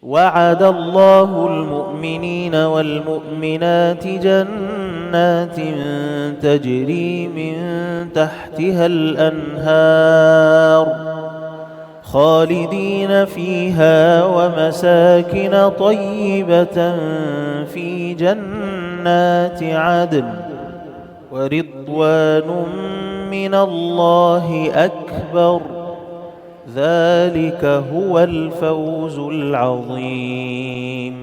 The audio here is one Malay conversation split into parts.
وعد الله المؤمنين والمؤمنات جنات تجري من تحتها الأنهار خالدين فيها ومساكن طيبة في جنات عدن ورضوان من الله أكبر ذلك هو الفوز العظيم.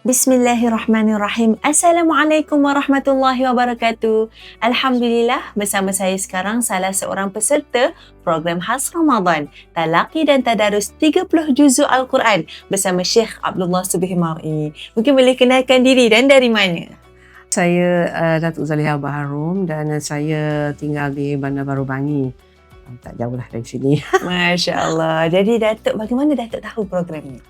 Bismillahirrahmanirrahim. Assalamualaikum warahmatullahi wabarakatuh. Alhamdulillah, bersama saya sekarang salah seorang peserta program khas Ramadan Talaqi dan Tadarus 30 Juzuk Al-Quran bersama Syekh Abdullah Subhi Mar'i. Mungkin boleh kenalkan diri dan dari mana? Saya Datuk Zaliha Baharum dan saya tinggal di Bandar Baru Bangi. Tak jauh lah dari sini. Masya Allah. Jadi Datuk, bagaimana Datuk tahu program ini?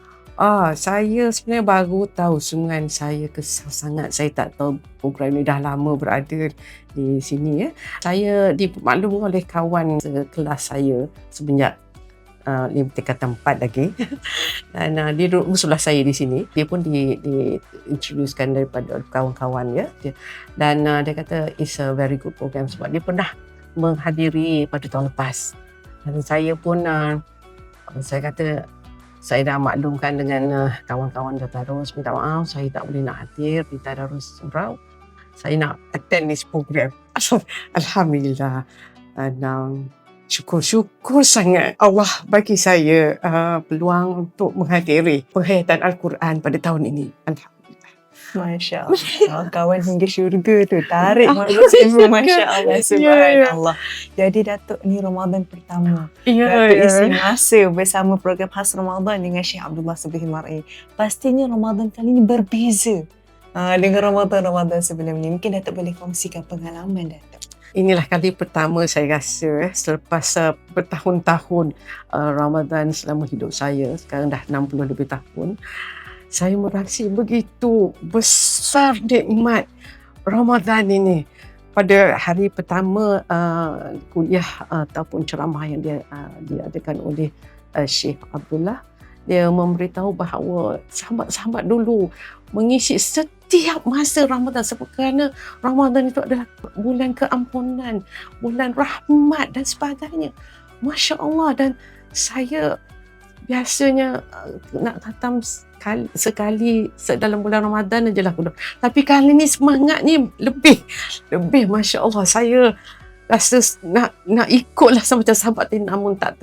Saya sebenarnya baru tahu sungai. Saya kesal sangat. Saya tak tahu program ini dah lama berada di sini. Saya dimaklum oleh kawan sekelas saya semenjak tingkatan 4 lagi. Dan dia duduk musulah saya di sini. Dia pun diintroducekan daripada kawan-kawan ya. Dan dia kata it's a very good program sebab dia pernah menghadiri pada tahun lepas. Dan saya pun saya kata saya dah maklumkan dengan kawan-kawan Tadarus, minta maaf saya tak boleh nak hadir di Tadarus Surau. Saya nak attend this program. Alhamdulillah. Dan syukur sangat Allah bagi saya peluang untuk menghadiri penghayatan Al-Quran pada tahun ini. Alhamdulillah. Masya Allah. Kawan hingga syurga tu. Tarik makhluk semua. Masya Allah. Subhanallah. Jadi Datuk ni Ramadan pertama. Datuk isi masa bersama program khas Ramadan dengan Syekh Abdullah Subhi Mar'i. Pastinya Ramadan kali ni berbeza dengan Ramadan sebelum ni. Mungkin Datuk boleh kongsikan pengalaman Datuk. Inilah kali pertama saya rasa selepas bertahun-tahun Ramadan selama hidup saya. Sekarang dah 60 lebih tahun. Saya merasa begitu besar nikmat Ramadan ini. Pada hari pertama kuliah ataupun ceramah yang diadakan oleh Syekh Abdullah, dia memberitahu bahawa sahabat-sahabat dulu mengisi setiap masa Ramadan sebab kerana Ramadan itu adalah bulan keampunan, bulan rahmat dan sebagainya. Masya Allah. Dan saya biasanya nak khatam sekali dalam bulan Ramadan aja lah. Tapi kali ni semangat ni lebih Masya Allah. Saya rasa nak ikutlah sama macam sahabat ni, namun tak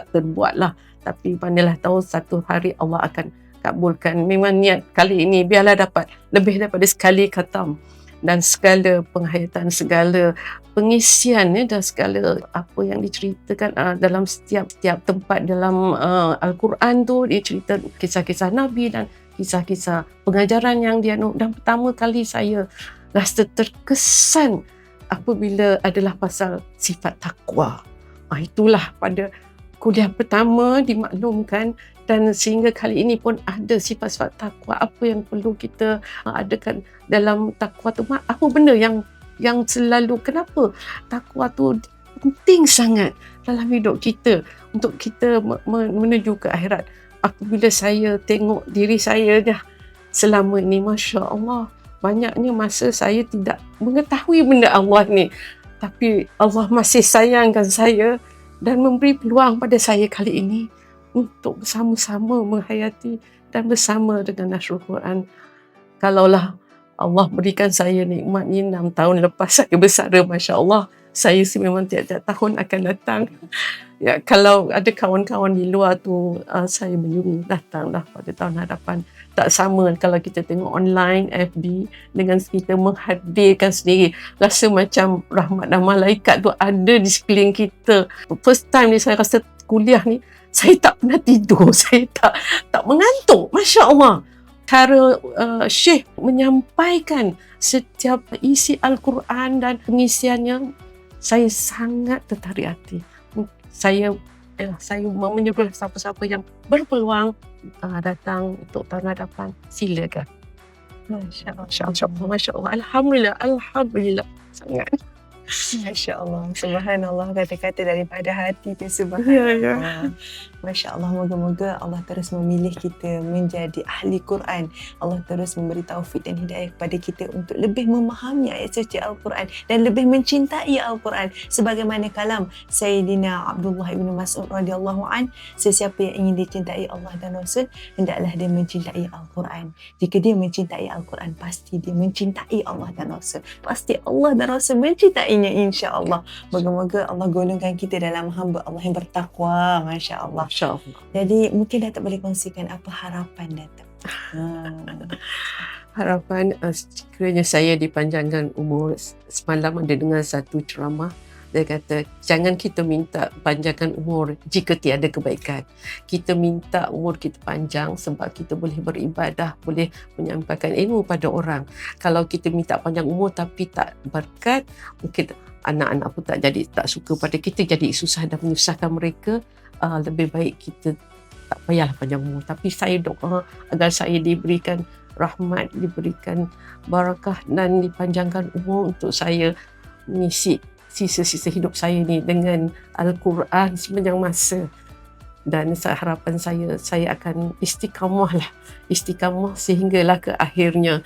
terbuat lah. Tapi pandailah tahu satu hari Allah akan kabulkan. Memang niat kali ini biarlah dapat lebih daripada sekali khatam. Dan segala penghayatan, segala pengisian dan segala apa yang diceritakan dalam setiap tempat dalam Al-Quran tu, dia cerita kisah-kisah Nabi dan kisah-kisah pengajaran yang dia dan pertama kali saya rasa terkesan apabila adalah pasal sifat takwa. Itulah pada kuliah pertama dimaklumkan. Dan sehingga kali ini pun ada sifat-sifat takwa. Apa yang perlu kita adakan dalam takwa tu? Apa benda yang selalu, kenapa takwa tu penting sangat dalam hidup kita untuk kita menuju ke akhirat? Apabila saya tengok diri saya dah selama ini, Masya Allah, banyaknya masa saya tidak mengetahui benda Allah ni. Tapi Allah masih sayangkan saya dan memberi peluang pada saya kali ini untuk bersama-sama menghayati dan bersama dengan Nasrul Quran. Kalaulah Allah berikan saya nikmat ni 6 tahun lepas saya bersara, Masya Allah, saya memang tiap-tiap tahun akan datang. Ya, kalau ada kawan-kawan di luar tu, saya menyuruh datanglah pada tahun hadapan. Tak sama kalau kita tengok online, FB, dengan kita menghadirkan sendiri. Rasa macam rahmat dan malaikat tu ada di sekeliling kita. First time ni saya rasa kuliah ni, saya tak pernah tidur, saya tak mengantuk. Masya Allah. Cara Syekh menyampaikan setiap isi Al-Quran dan pengisiannya, saya sangat tertarik hati. Saya menyuruh siapa-siapa yang berpeluang datang untuk tahun hadapan, silakan. Masya Allah. Alhamdulillah sangat. Masya Allah, subhanallah, kata-kata daripada hati tu, subhanallah. Masya Allah, moga-moga Allah terus memilih kita menjadi ahli Quran. Allah terus memberi taufik dan hidayah kepada kita untuk lebih memahami ayat suci Al-Quran dan lebih mencintai Al-Quran. Sebagaimana kalam Sayyidina Abdullah ibn Mas'ud radhiyallahu an, sesiapa yang ingin dicintai Allah dan Rasul, hendaklah dia mencintai Al-Quran. Jika dia mencintai Al-Quran, pasti dia mencintai Allah dan Rasul. Pasti Allah dan Rasul mencintainya, insya-Allah. Moga-moga Allah golongkan kita dalam hamba Allah yang bertakwa, masya-Allah. InsyaAllah. Jadi mungkin Datuk boleh kongsikan apa harapan Datuk? Harapan sekiranya saya dipanjangkan umur. Semalam ada dengar satu ceramah, dia kata jangan kita minta panjangkan umur jika tiada kebaikan. Kita minta umur kita panjang sebab kita boleh beribadah, boleh menyampaikan ilmu pada orang. Kalau kita minta panjang umur tapi tak berkat, mungkin anak-anak pun tak suka pada kita, jadi susah dan menyusahkan mereka. Lebih baik kita tak payahlah panjang umur. Tapi saya doa agar saya diberikan rahmat, diberikan barakah dan dipanjangkan umur untuk saya mengisi sisa-sisa hidup saya ni dengan Al-Quran sepanjang masa. Dan harapan saya akan istiqamah sehinggalah ke akhirnya.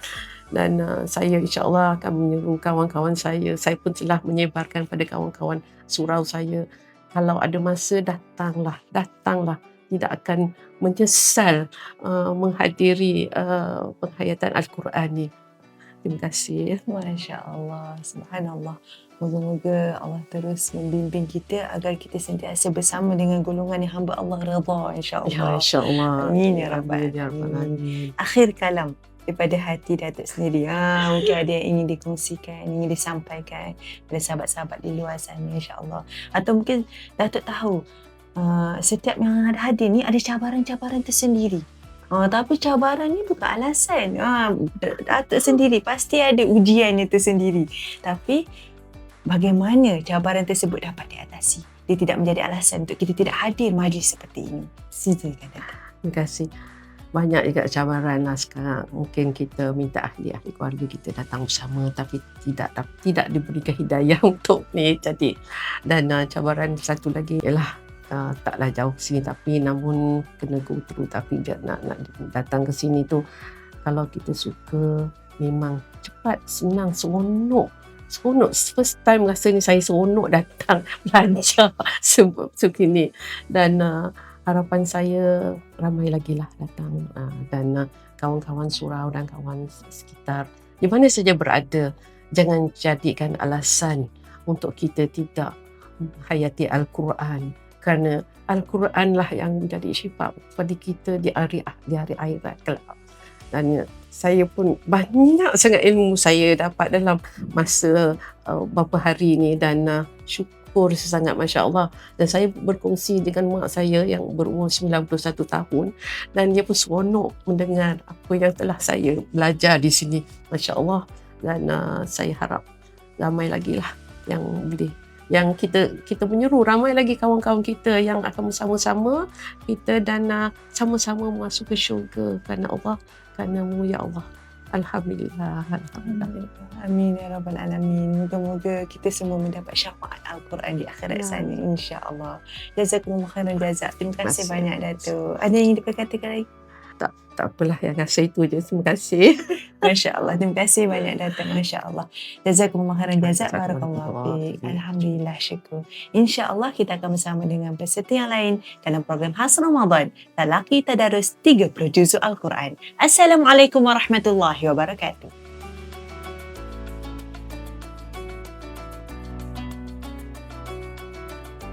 Dan saya insya-Allah akan menyeru kawan-kawan saya pun telah menyebarkan pada kawan-kawan surau saya, kalau ada masa datanglah, tidak akan menyesal menghadiri penghayatan Al-Quran ni. Terima kasih. Masya Allah, subhanallah. Moga-moga Allah terus membimbing kita agar kita sentiasa bersama dengan golongan yang hamba Allah redha, insya-Allah. Ya, insya-Allah. Amin ya rabbal alamin. Akhir kalam daripada hati Datuk sendiri. Mungkin ada yang ingin dikongsikan, ingin disampaikan pada sahabat-sahabat di luar sana, insya-Allah. Atau mungkin Datuk tahu setiap yang ada hadir ni ada cabaran-cabaran tersendiri. Tapi cabaran ni bukan alasan. Datuk sendiri pasti ada ujiannya tersendiri. Tapi bagaimana cabaran tersebut dapat diatasi? Dia tidak menjadi alasan untuk kita tidak hadir majlis seperti ini. Silakan Datuk. Terima kasih. Banyak juga cabaran lah sekarang. Mungkin kita minta ahli-ahli keluarga kita datang bersama tapi tidak diberikan hidayah untuk ni jadi. Dan cabaran satu lagi ialah taklah jauh sini tapi namun kena go through, tapi nak datang ke sini tu kalau kita suka memang cepat, senang, seronok. First time rasanya saya seronok datang belajar sebab ni. Dan harapan saya ramai lagi lah datang dan kawan-kawan surau dan kawan sekitar di mana saja berada, jangan jadikan alasan untuk kita tidak hayati Al-Quran, kerana Al-Quran lah yang menjadi syifa kepada kita di hari akhirat kelak. Dan saya pun banyak sangat ilmu saya dapat dalam masa beberapa hari ni dan syukur sangat, Masya Allah. Dan saya berkongsi dengan mak saya yang berumur 91 tahun dan dia pun seronok mendengar apa yang telah saya belajar di sini, Masya Allah. Dan saya harap ramai lagi lah yang boleh, yang kita menyeru ramai lagi kawan-kawan kita yang akan bersama-sama kita dan sama-sama masuk ke syurga kerana Allah, kerana-Mu ya Allah. Alhamdulillah. Amin ya rabbal alamin. Moga-moga kita semua mendapat syafaat Al-Quran di akhirat sana, insya-Allah. Jazakumullah khairan jazak. Terima kasih banyak Datuk. Ada yang diperkatakan lagi? Tak apalah, yang rasa itu je. Terima kasih. Masya-Allah. Terima kasih banyak Datuk. Masya-Allah. Jazakumullah khairan jazak. Barakallahu fiik. Alhamdulillah, syukur. Insya-Allah kita akan bersama dengan peserta yang lain dalam program khas Ramadan Talaqi Tadarus 30 Juzuk Al-Quran. Assalamualaikum warahmatullahi wabarakatuh.